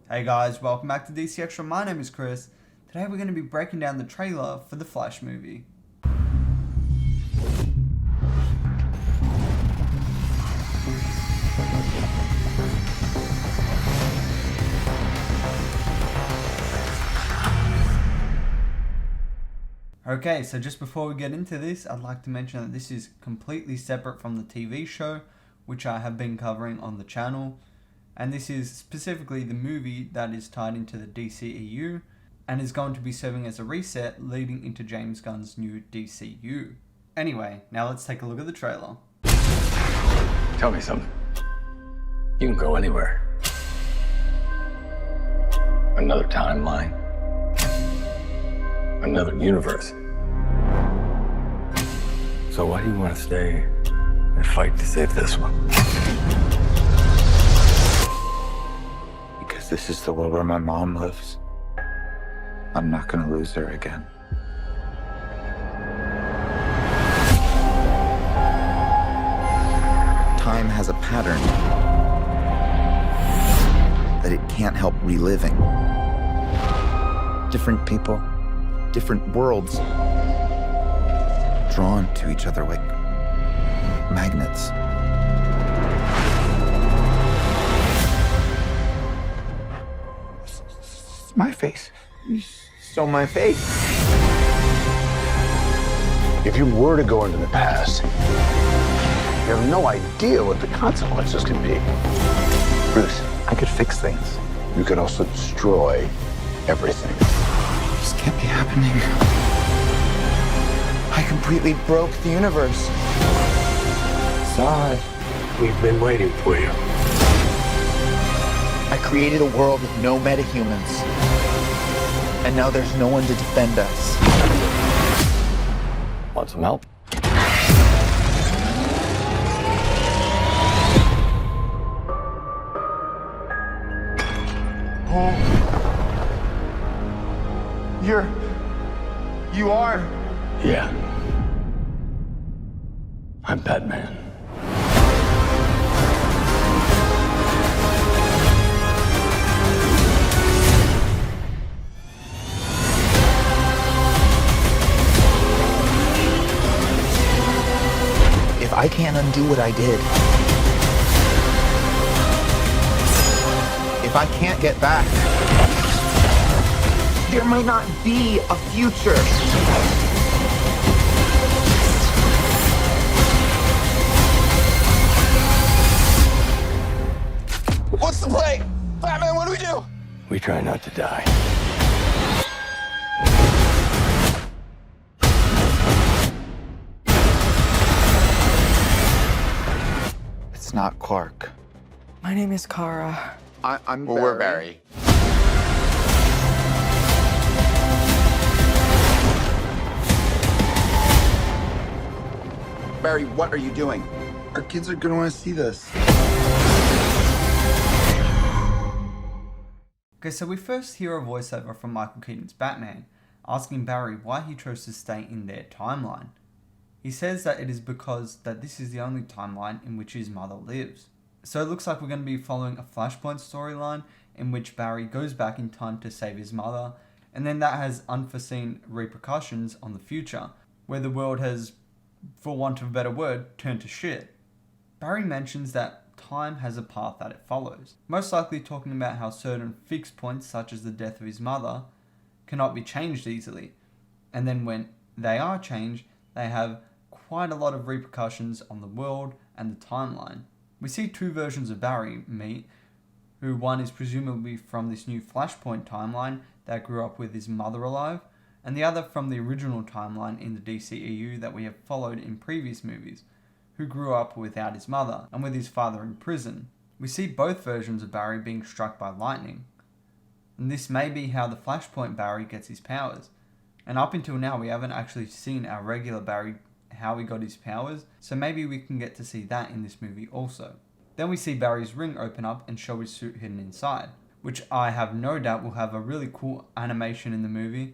Hey guys, welcome back to DC Extra. My name is Chris. Today we're going to be breaking down the trailer for the Flash movie. Okay, so just before we get into this, I'd like to mention that this is completely separate from the TV show, which I have been covering on the channel. And this is specifically the movie that is tied into the DCEU and is going to be serving as a reset leading into James Gunn's new DCU. Anyway, now let's take a look at the trailer. Tell me something. You can go anywhere. Another timeline. Another universe. So why do you want to stay and fight to save this one? Because this is the world where my mom lives. I'm not gonna lose her again. Time has a pattern that it can't help reliving. Different people, different worlds, drawn to each other like magnets. My face. You saw my face. If you were to go into the past, you have no idea what the consequences can be. Bruce, I could fix things. You could also destroy everything. This can't be happening. I completely broke the universe. Zod. We've been waiting for you. I created a world with no metahumans. And now there's no one to defend us. Want some help? Oh. You are? Yeah. I'm Batman. If I can't undo what I did, if I can't get back, there might not be a future. What's the play? Batman, what do we do? We try not to die. It's not Clark. My name is Kara. I'm Barry. We're Barry. Barry, what are you doing? Our kids are gonna want to see this. Okay, so we first hear a voiceover from Michael Keaton's Batman, asking Barry why he chose to stay in their timeline. He says that it is because that this is the only timeline in which his mother lives. So it looks like we're going to be following a Flashpoint storyline in which Barry goes back in time to save his mother, and then that has unforeseen repercussions on the future, where the world has, for want of a better word, turned to shit. Barry mentions that time has a path that it follows, most likely talking about how certain fixed points, such as the death of his mother, cannot be changed easily, and then when they are changed, they have quite a lot of repercussions on the world and the timeline. We see two versions of Barry meet, who one is presumably from this new Flashpoint timeline that grew up with his mother alive, and the other from the original timeline in the DCEU that we have followed in previous movies, who grew up without his mother and with his father in prison. We see both versions of Barry being struck by lightning, and this may be how the Flashpoint Barry gets his powers. And up until now we haven't actually seen our regular Barry, how he got his powers, so maybe we can get to see that in this movie also. Then we see Barry's ring open up and show his suit hidden inside, which I have no doubt will have a really cool animation in the movie,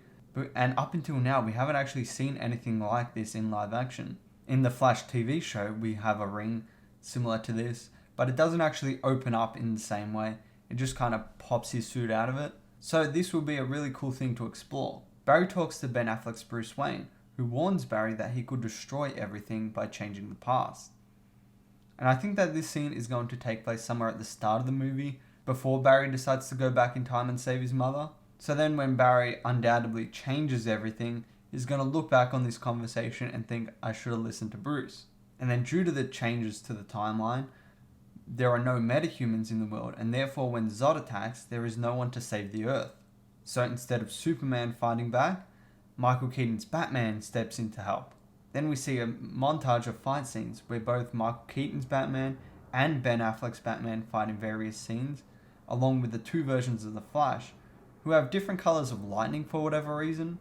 and up until now we haven't actually seen anything like this in live action. In the Flash TV show we have a ring similar to this, but it doesn't actually open up in the same way. it just kind of pops his suit out of it. So this will be a really cool thing to explore. Barry talks to Ben Affleck's Bruce Wayne, who warns Barry that he could destroy everything by changing the past. And I think that this scene is going to take place somewhere at the start of the movie, before Barry decides to go back in time and save his mother. So then when Barry undoubtedly changes everything, he's going to look back on this conversation and think, I should have listened to Bruce. And then due to the changes to the timeline, there are no metahumans in the world, and therefore when Zod attacks, there is no one to save the Earth. So instead of Superman fighting back, Michael Keaton's Batman steps in to help. Then we see a montage of fight scenes where both Michael Keaton's Batman and Ben Affleck's Batman fight in various scenes, along with the two versions of the Flash, who have different colours of lightning for whatever reason.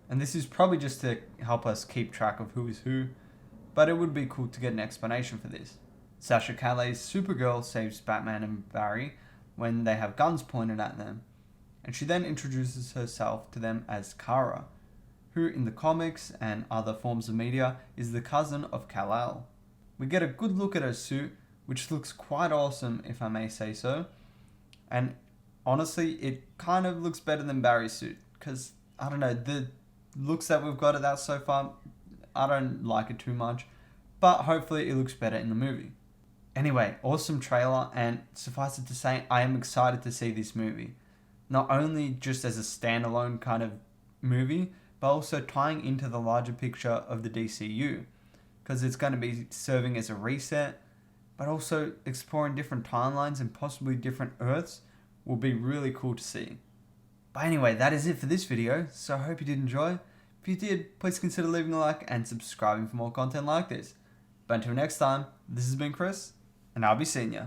And this is probably just to help us keep track of who is who, but it would be cool to get an explanation for this. Sasha Calle's Supergirl saves Batman and Barry when they have guns pointed at them, and she then introduces herself to them as Kara, who in the comics and other forms of media is the cousin of Kal-El. We get a good look at her suit, which looks quite awesome if I may say so, and honestly it kind of looks better than Barry's suit, because I don't know, the looks that we've got at that so far, I don't like it too much, but hopefully it looks better in the movie. Anyway, awesome trailer, and suffice it to say, I am excited to see this movie. Not only just as a standalone kind of movie, but also tying into the larger picture of the DCU, because it's going to be serving as a reset, but also exploring different timelines and possibly different Earths will be really cool to see. But anyway, that is it for this video, so I hope you did enjoy. If you did, please consider leaving a like and subscribing for more content like this. But until next time, this has been Chris, and I'll be seeing ya.